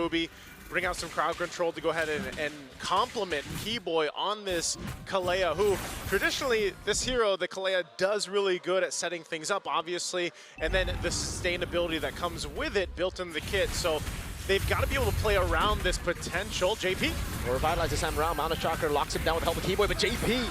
Ruby, bring out some crowd control to go ahead and complement Keyboy on this Kalea, who traditionally, this hero, the Kalea, does really good at setting things up, obviously, and then the sustainability that comes with it built into the kit. So they've got to be able to play around this potential. JP? Will revitalize the Samurai. Mounted Shocker locks him down with the help of Keyboy, but JP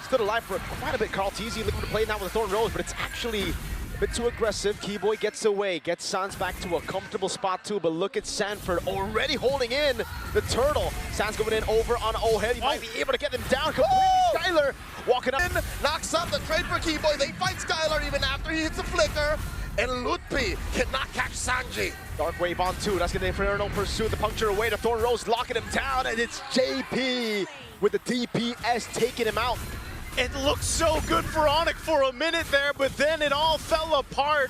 stood alive for quite a bit. Carl Teasy looking to play now with the Thorn Rose, but it's actually a bit too aggressive. Keyboy gets away, gets Sans back to a comfortable spot too, but look at Sanford already holding in the turtle. Sans going in over on Ohead. He might be able to get them down completely. Skylar walking up. Knocks up the trade for Keyboy. They fight Skylar even after he hits the flicker. And Lutpi cannot catch Sanji. Dark Wave on two. That's going to be Inferno Pursuit. The puncture away to Thorn Rose, locking him down. And it's JP with the DPS taking him out. It looked so good for Onic for a minute there, but then it all fell apart.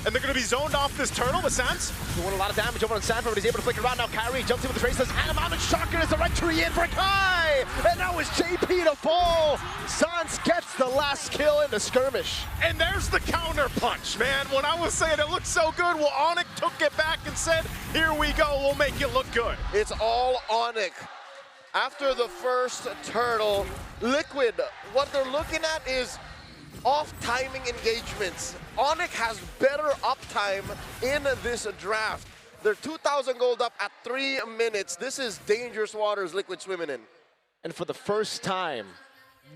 And they're going to be zoned off this turtle with Sans. Doing a lot of damage over on Sanford, but he's able to flick around now. Kyrie jumps in with the traces, and a Mountain Shocker is the right tree in for Kai! And now it's JP to fall! Sans gets the last kill in the skirmish. And there's the counter punch, man. When I was saying it looked so good, well, Onic took it back and said, here we go, we'll make it look good. It's all Onic. After the first turtle, Liquid, what they're looking at is off-timing engagements. Onic has better uptime in this draft. They're 2,000 gold up at 3 minutes. This is dangerous waters Liquid swimming in. And for the first time,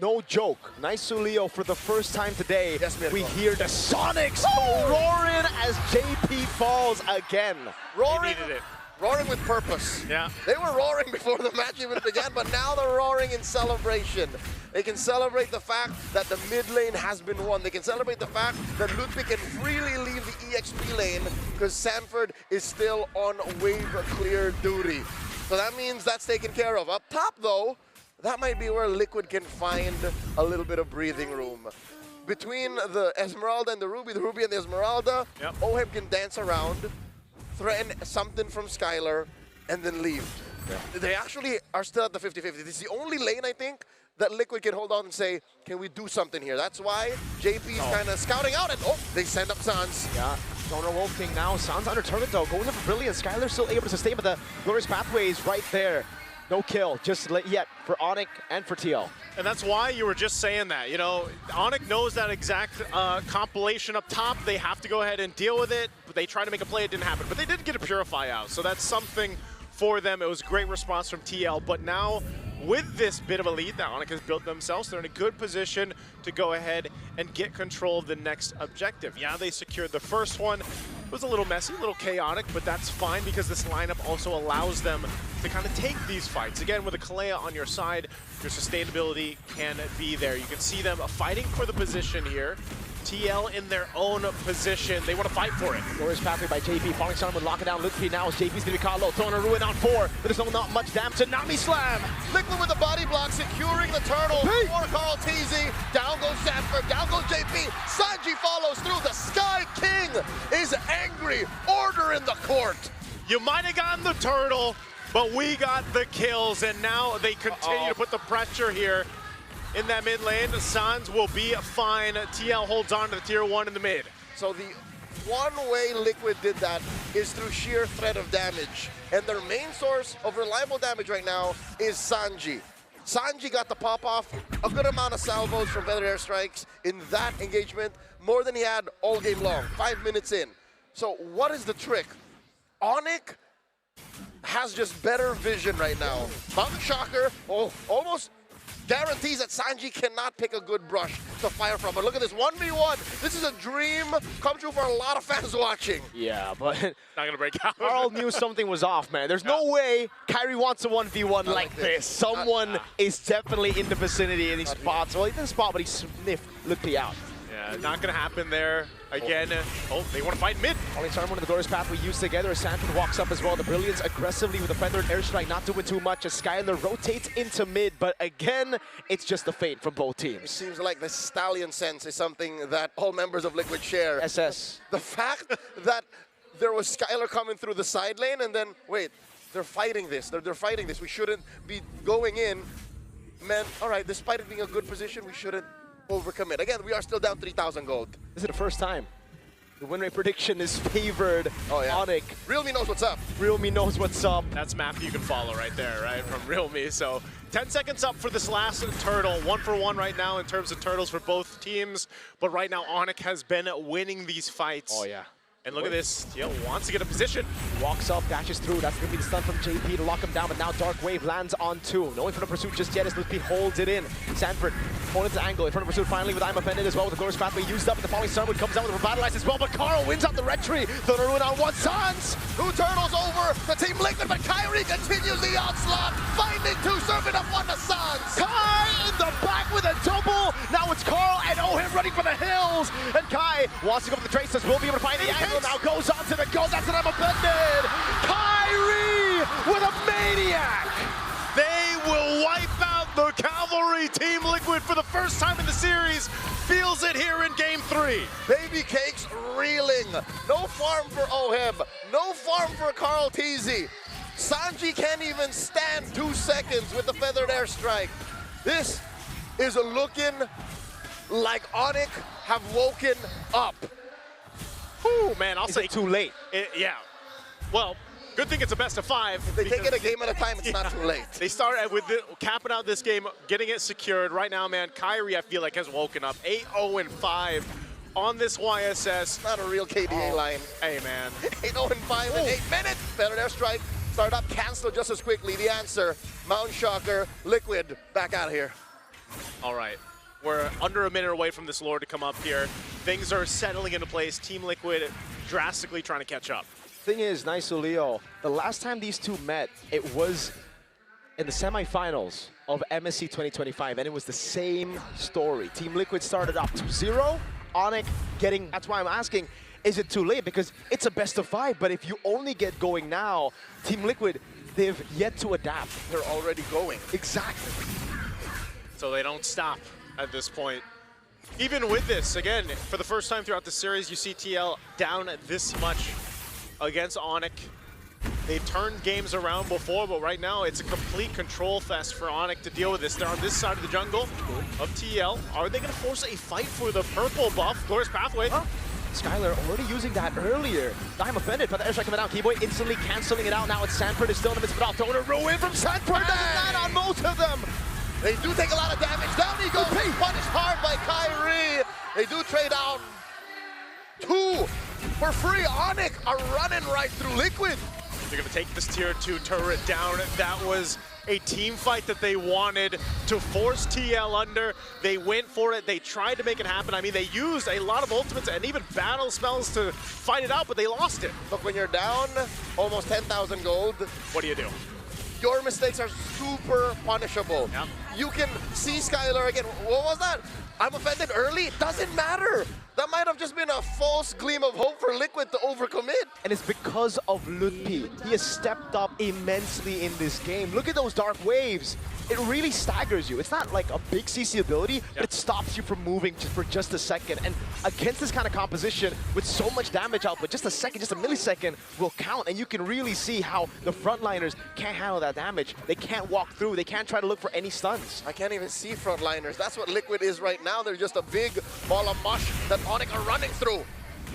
no joke, nice Leo, for the first time today, yes, we hear the Sonics roaring as JP falls again. Roaring. They needed it. Roaring with purpose. Yeah. They were roaring before the match even began, but now they're roaring in celebration. They can celebrate the fact that the mid lane has been won. They can celebrate the fact that Ludwig can freely leave the EXP lane because Sanford is still on wave clear duty. So that means that's taken care of. Up top though, that might be where Liquid can find a little bit of breathing room. Between the Esmeralda and the Ruby and the Esmeralda, Ohem can dance around, threaten something from Skylar, and then leave. Yeah. They actually are still at the 50-50. This is the only lane, I think, that Liquid can hold on and say, can we do something here? That's why JP is kind of scouting out, and they send up Sans. Yeah, Donor Wolf King now. Sans under target though, goes in for Brilliant. Skylar's still able to sustain, but the Glorious Pathway is right there. No kill, just yet for Onic and for TL. And that's why you were just saying that. You know, Onic knows that exact compilation up top. They have to go ahead and deal with it. But they tried to make a play, it didn't happen. But they did get a Purify out, so that's something for them. It was a great response from TL. But now, with this bit of a lead that Onic has built themselves, they're in a good position to go ahead and get control of the next objective. Yeah, they secured the first one. It was a little messy, a little chaotic, but that's fine because this lineup also allows them to kind of take these fights. Again, with a Kalea on your side, your sustainability can be there. You can see them fighting for the position here. TL in their own position. They want to fight for it. Glorious Pathway by JP. Falling Sun would lock it down. Lutfi now as JP's going to be caught low. Throwing a Ruin on 4, but there's not much damage. Tsunami Slam. Liquid with the body block, securing the turtle. For Carl Teasy. Down goes Sanford. Down goes JP. Sanji follows through. The Sky King is angry. Order in the court. You might have gotten the turtle, but we got the kills, and now they continue to put the pressure here in that mid lane. The Sans will be fine. TL holds on to the tier 1 in the mid. So the one way Liquid did that is through sheer threat of damage. And their main source of reliable damage right now is Sanji. Sanji got the pop off, a good amount of salvos from Feather Airstrikes in that engagement, more than he had all game long, 5 minutes in. So what is the trick? Onic has just better vision right now. Mountain Shocker, almost guarantees that Sanji cannot pick a good brush to fire from. But look at this, 1v1. This is a dream come true for a lot of fans watching. Yeah, but not going to break out. Carl knew something was off, man. There's no way Kyrie wants a 1v1 like this. Someone is definitely in the vicinity and he spots. Well, he didn't spot, but he sniffed Lutfi out. Yeah, not going to happen there. Again, they want to fight mid. Falling Sun, one of the Glorious Path we used together. Sanford walks up as well. The Brilliance aggressively with a Feathered Airstrike, not doing too much as Skylar rotates into mid. But again, it's just a feint from both teams. It seems like the Stallion sense is something that all members of Liquid share. SS. The fact that there was Skylar coming through the side lane and then, wait, they're fighting this. They're fighting this. We shouldn't be going in. Man, all right, despite it being a good position, we shouldn't overcommit. Again, we are still down 3,000 gold. This is the first time The win rate prediction is favored. Oh, yeah. Onic. Realme knows what's up. Realme knows what's up. That's map you can follow right there, right, from Realme. So 10 seconds up for this last turtle. 1 for 1 right now in terms of turtles for both teams. But right now, Onic has been winning these fights. Oh, yeah. And look at this. TL wants to get a position. Walks up, dashes through. That's going to be the stun from JP to lock him down. But now Dark Wave lands on 2. No in front of pursuit just yet as Lupi holds it in. Sanford, opponent's angle in front of pursuit finally with I'm offended as well with the glorious pathway used up. And the falling Sunwood comes out with a revitalized as well. But Carl wins out the red tree. Thunder Ruin on 1. Sans. 2 turtles over the Team Liquid, but Kyrie continues the onslaught. Finding 2, serving up 1 to Sans. Kai in the back with a double. Now it's Carl and Ohim running for the hills. And Kai wants to go for the traces. Will be able to find the angle. Now goes on to the goal. That's an I'm offended. Kyrie with a maniac. They will wipe out the Cavalry. Team Liquid for the first time in the series feels it here in Game 3. Baby Cakes reeling. No farm for Ohim. No farm for Carl Teasy. Sanji can't even stand 2 seconds with the feathered airstrike. This is looking like Onic have woken up. Ooh, man, I'll Is say it too late? yeah. Well, good thing it's a best of 5. If they take because it a game at a time, it's not too late. They start with capping out this game, getting it secured. Right now, man, Kyrie, I feel like, has woken up. 8-0-5 on this YSS. Not a real KDA line. Hey, man. 8-0-5 in 8 minutes. Feathered airstrike. Start up, cancel just as quickly. The answer, Mountain Shocker, Liquid, back out of here. All right. We're under a minute away from this Lord to come up here. Things are settling into place. Team Liquid drastically trying to catch up. Thing is, Nice Leo, the last time these two met, it was in the semifinals of MSC 2025, and it was the same story. Team Liquid started up 2-0, Onic getting, that's why I'm asking, is it too late? Because it's a best of 5, but if you only get going now, Team Liquid, they've yet to adapt. They're already going. Exactly. So they don't stop at this point. Even with this, again, for the first time throughout the series, you see TL down this much against Onic. They've turned games around before, but right now it's a complete control fest for Onic to deal with this. They're on this side of the jungle of TL. Are they going to force a fight for the purple buff? Glorious Pathway. Huh? Skylar already using that earlier. I'm offended, but the airstrike coming out. Keyboy instantly canceling it out. Now it's Sanford is still in the midst of it all. Throwing a row in from Sanford. Doesn't land on most of them. They do take a lot of damage. Down he goes. Punished hard by Kyrie. They do trade out 2 for free. Onic are running right through Liquid. They're going to take this tier 2 turret down. That was a team fight that they wanted to force TL under. They went for it. They tried to make it happen. I mean, they used a lot of ultimates and even battle spells to fight it out, but they lost it. Look, when you're down almost 10,000 gold, What do you do? your mistakes are super punishable. Yep. You can see Skylar again. What was that? I'm offended early. It doesn't matter. That might have just been a false gleam of hope for Liquid to overcommit. And it's because of Lutpi. He has stepped up immensely in this game. Look at those dark waves. It really staggers you. It's not like a big CC ability, but it stops you from moving just for just a second. And against this kind of composition, with so much damage output, just a second, just a millisecond will count. And you can really see how the frontliners can't handle that damage. They can't walk through. They can't try to look for any stuns. I can't even see frontliners. That's what Liquid is right now. They're just a big ball of mush that Onic are running through.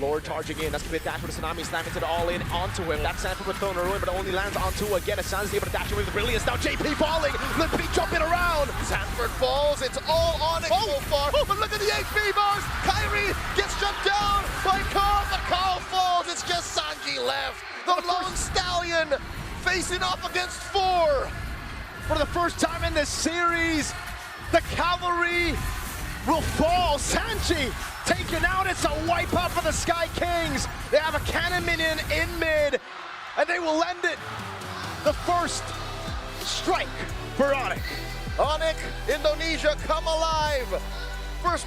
Lord charging in. That's going to be a dash for the Tsunami. Slam into the all-in onto him. That's Sanford with Thunder Ruin, but it only lands on 2 again. As San's able to dash away with the brilliance. Now JP falling. Lippy jumping around. Sanford falls. It's all Onic so far. Oh, but look at the HP bars. Kyrie gets shut down by Carl, but Carl falls. It's just Sanji left. The lone stallion facing off against 4. For the first time in this series, the Cavalry will fall. Sanji taken out. It's a wipeout for the Sky Kings. They have a cannon minion in mid, and they will end it. The first strike for Onic. Onic, Indonesia, come alive. First